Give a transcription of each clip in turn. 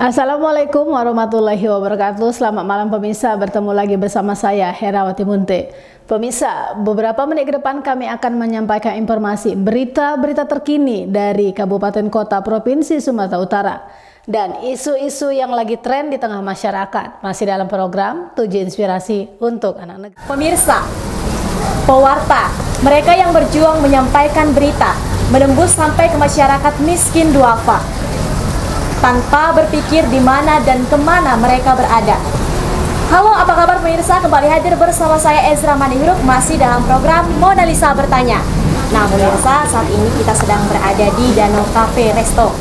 Assalamualaikum warahmatullahi wabarakatuh. Selamat malam pemirsa, bertemu lagi bersama saya Herawati Munte. Pemirsa, beberapa menit ke depan kami akan menyampaikan informasi berita-berita terkini dari Kabupaten Kota Provinsi Sumatera Utara dan isu-isu yang lagi tren di tengah masyarakat. Masih dalam program Tujuh Inspirasi untuk Anak Negeri. Pemirsa, pewarta, mereka yang berjuang menyampaikan berita menembus sampai ke masyarakat miskin duafa tanpa berpikir di mana dan kemana mereka berada. Halo, apa kabar pemirsa? Kembali hadir bersama saya Ezra Manihuruk masih dalam program Mona Lisa Bertanya. Nah pemirsa, saat ini kita sedang berada di Danau Cafe Resto.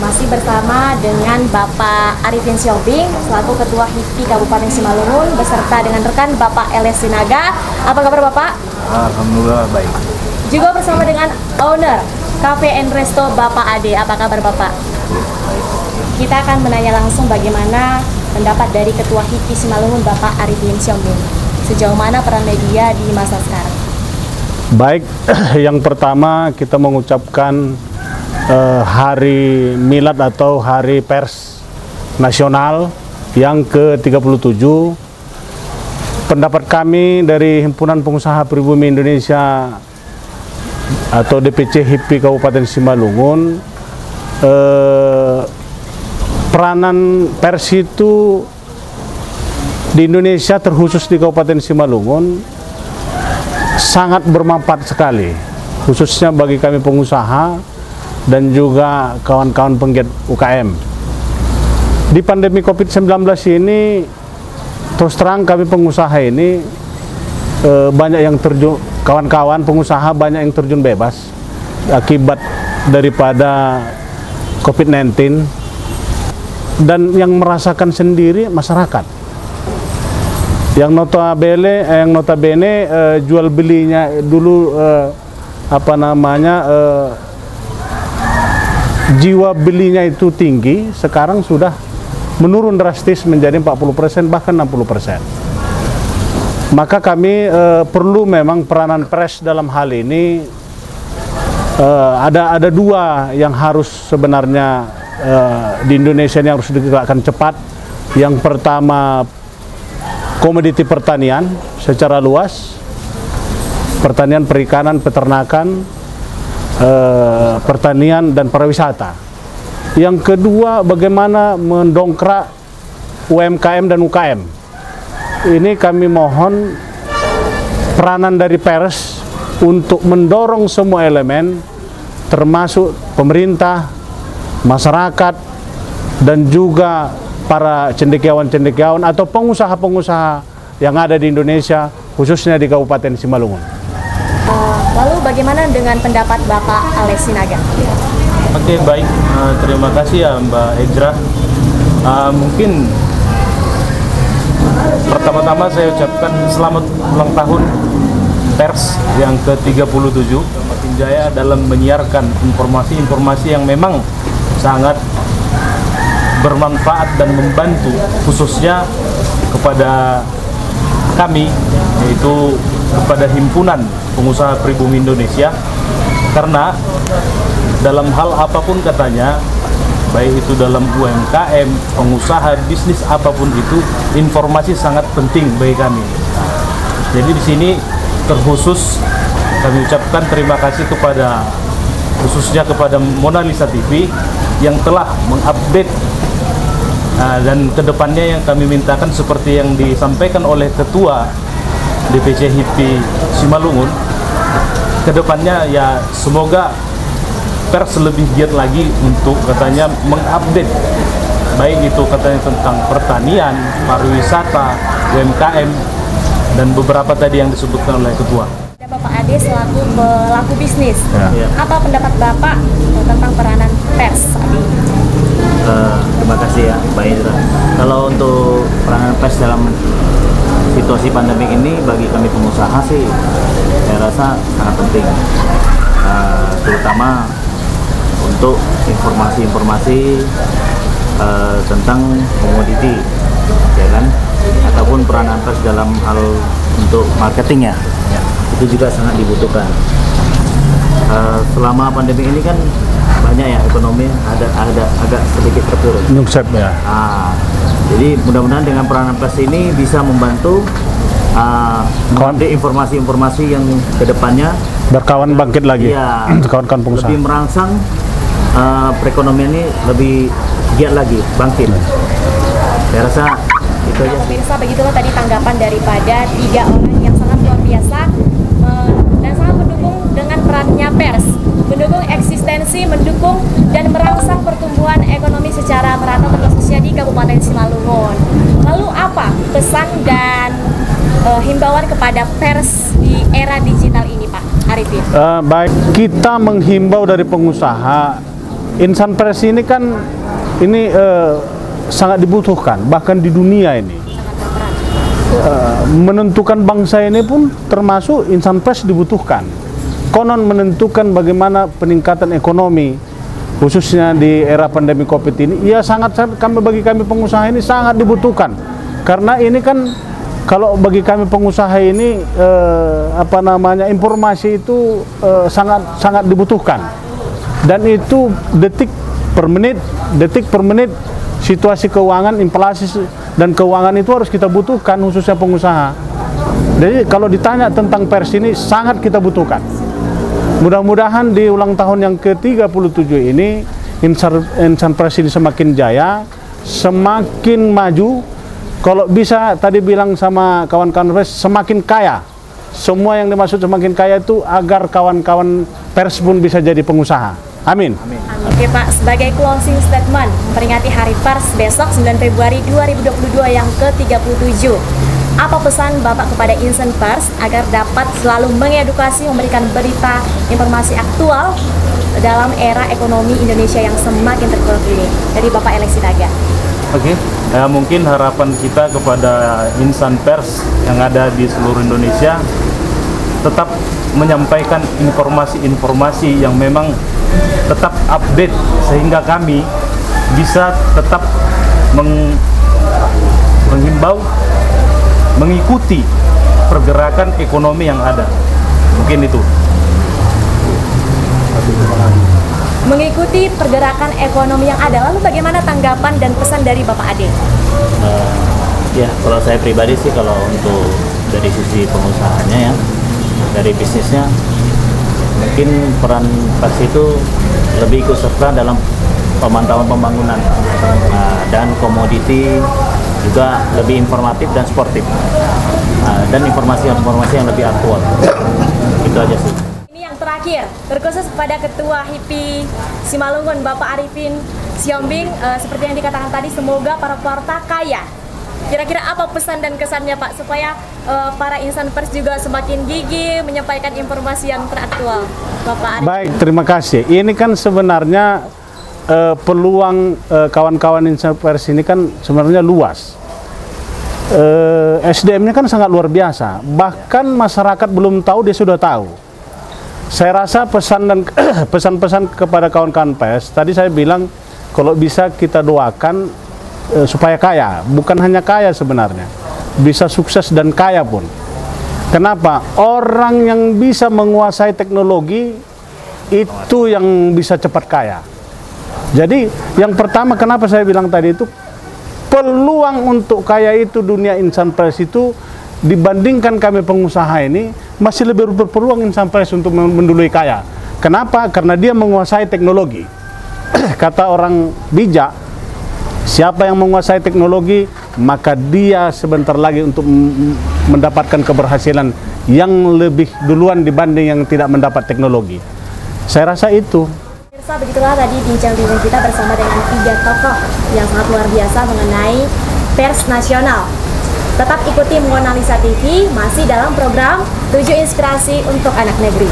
Masih bersama dengan Bapak Arifin Siombing selaku Ketua HIPI Kabupaten Simalungun beserta dengan rekan Bapak Eles Sinaga. Apa kabar Bapak? Alhamdulillah baik. Juga bersama dengan owner Cafe and Resto Bapak Ade. Apa kabar Bapak? Kita akan menanya langsung bagaimana pendapat dari Ketua HIPI Simalungun Bapak Arifin Siombing. Sejauh mana peran media di masa sekarang? Baik, yang pertama kita mengucapkan Hari Milad atau Hari Pers Nasional yang ke-37. Pendapat kami dari Himpunan Pengusaha Pribumi Indonesia atau DPC HIPI Kabupaten Simalungun, peranan pers itu di Indonesia terkhusus di Kabupaten Simalungun sangat bermanfaat sekali, khususnya bagi kami pengusaha dan juga kawan-kawan penggiat UKM. Di pandemi COVID-19 ini, terus terang kami pengusaha ini banyak yang terjun, kawan-kawan pengusaha banyak yang terjun bebas akibat daripada COVID-19, dan yang merasakan sendiri masyarakat. Yang notabene jual belinya dulu jiwa belinya itu tinggi, sekarang sudah menurun drastis menjadi 40%, bahkan 60%. Maka kami perlu memang peranan pers dalam hal ini. Ada dua yang harus sebenarnya di Indonesia ini harus digerakkan cepat. Yang pertama, komoditi pertanian secara luas, pertanian, perikanan, peternakan, pertanian dan pariwisata. Yang kedua, bagaimana mendongkrak UMKM dan UKM. Ini kami mohon peranan dari pers untuk mendorong semua elemen, termasuk pemerintah, masyarakat, dan juga para cendekiawan-cendekiawan atau pengusaha-pengusaha yang ada di Indonesia, khususnya di Kabupaten Simalungun. Lalu bagaimana dengan pendapat Bapak Eles Sinaga? Oke, baik. Terima kasih ya Mbak Ezra. Mungkin pertama-tama saya ucapkan selamat ulang tahun pers yang ke-37. Semakin jaya dalam menyiarkan informasi-informasi yang memang sangat bermanfaat dan membantu, khususnya kepada kami, yaitu kepada Himpunan Pengusaha Pribumi Indonesia, karena dalam hal apapun katanya, baik itu dalam UMKM, pengusaha, bisnis apapun itu, informasi sangat penting bagi kami. Jadi di sini terkhusus kami ucapkan terima kasih kepada, khususnya kepada Mona Lisa TV yang telah mengupdate dan kedepannya yang kami mintakan seperti yang disampaikan oleh Ketua DPC HIPI Simalungun, kedepannya ya semoga pers lebih giat lagi untuk katanya mengupdate, baik itu katanya tentang pertanian, pariwisata, UMKM, dan beberapa tadi yang disebutkan oleh Ketua. Bapak Ade selaku pelaku bisnis, apa pendapat Bapak tentang peranan pers saat ini? Terima kasih ya Mbak Ezra. Kalau untuk peranan pers dalam situasi pandemi ini, bagi kami pengusaha sih saya rasa sangat penting, terutama untuk informasi-informasi tentang komoditi, ya kan, ataupun peranan pers dalam hal untuk marketingnya, itu juga sangat dibutuhkan. Selama pandemi ini kan banyak ya ekonomi ada agak sedikit terpuruk. Nyungsep ya. Jadi mudah-mudahan dengan peranan pers ini bisa membantu informasi-informasi yang kedepannya berkawan bangkit lagi. Iya, Kawan-kawan pengusaha. lebih merangsang perekonomian ini lebih giat lagi bangkit. Saya rasa itu aja. Pemirsa, begitulah tadi tanggapan daripada 3 orang yang sangat luar biasa dan sangat mendukung dengan perannya pers, mendukung eksistensi, mendukung dan merangsang pertumbuhan ekonomi secara merata terkhususnya di Kabupaten Simalungun. Lalu apa pesan dan himbauan kepada pers di era digital ini, Pak Arifin? Baik, kita menghimbau dari pengusaha, insan pers ini kan sangat dibutuhkan, bahkan di dunia ini. Menentukan bangsa ini pun termasuk insan pers dibutuhkan. Konon menentukan bagaimana peningkatan ekonomi, khususnya di era pandemi COVID ini, ya bagi kami pengusaha ini sangat dibutuhkan. Karena ini kan kalau bagi kami pengusaha ini informasi itu sangat dibutuhkan. Dan itu detik per menit situasi keuangan, inflasi dan keuangan itu harus kita butuhkan, khususnya pengusaha. Jadi kalau ditanya tentang pers ini sangat kita butuhkan. Mudah-mudahan di ulang tahun yang ke-37 ini insan pers ini semakin jaya, semakin maju. Kalau bisa tadi bilang sama kawan-kawan pers, semakin kaya. Semua yang dimaksud semakin kaya itu agar kawan-kawan pers pun bisa jadi pengusaha. Amin. Oke Pak, sebagai closing statement memperingati Hari Pers besok 9 Februari 2022 yang ke-37, apa pesan Bapak kepada insan pers agar dapat selalu mengedukasi, memberikan berita, informasi aktual dalam era ekonomi Indonesia yang semakin terpuruk ini? Dari Bapak Alex Sinaga. Oke, mungkin harapan kita kepada insan pers yang ada di seluruh Indonesia tetap menyampaikan informasi-informasi yang memang tetap update sehingga kami bisa tetap menghimbau, mengikuti pergerakan ekonomi yang ada. Mungkin itu. Mengikuti pergerakan ekonomi yang ada. Lalu bagaimana tanggapan dan pesan dari Bapak Ade? Ya, kalau saya pribadi sih, kalau untuk dari sisi pengusahanya ya, dari bisnisnya, mungkin peran pers itu lebih ikut serta dalam pemantauan pembangunan dan komoditi, juga lebih informatif dan sportif, dan informasi-informasi yang lebih aktual. Itu aja sih. Ini yang terakhir, terkhusus kepada Ketua HIPI Simalungun Bapak Arifin Siombing, seperti yang dikatakan tadi, semoga para pewarta kaya. Kira-kira apa pesan dan kesannya Pak, supaya para insan pers juga semakin gigih menyampaikan informasi yang teraktual, Bapak Arifin? Baik, terima kasih. Ini kan sebenarnya peluang kawan-kawan insan pers ini kan sebenarnya luas. SDM-nya kan sangat luar biasa. Bahkan masyarakat belum tahu, dia sudah tahu. Saya rasa pesan dan pesan-pesan kepada kawan-kawan pers, tadi saya bilang kalau bisa kita doakan supaya kaya, bukan hanya kaya sebenarnya, bisa sukses dan kaya pun. Kenapa? Orang yang bisa menguasai teknologi itu yang bisa cepat kaya. Jadi yang pertama, kenapa saya bilang tadi itu peluang untuk kaya itu dunia insan pers itu dibandingkan kami pengusaha ini masih lebih berpeluang insan pers untuk mendului kaya. Kenapa? Karena dia menguasai teknologi. Kata orang bijak, siapa yang menguasai teknologi, maka dia sebentar lagi untuk mendapatkan keberhasilan yang lebih duluan dibanding yang tidak mendapat teknologi. Saya rasa itu. Pemirsa, begitulah tadi bincang-bincang kita bersama dengan 3 tokoh yang sangat luar biasa mengenai pers nasional. Tetap ikuti Monalisa TV, masih dalam program 7 Inspirasi untuk Anak Negeri.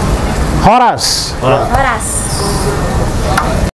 Horas. Horas.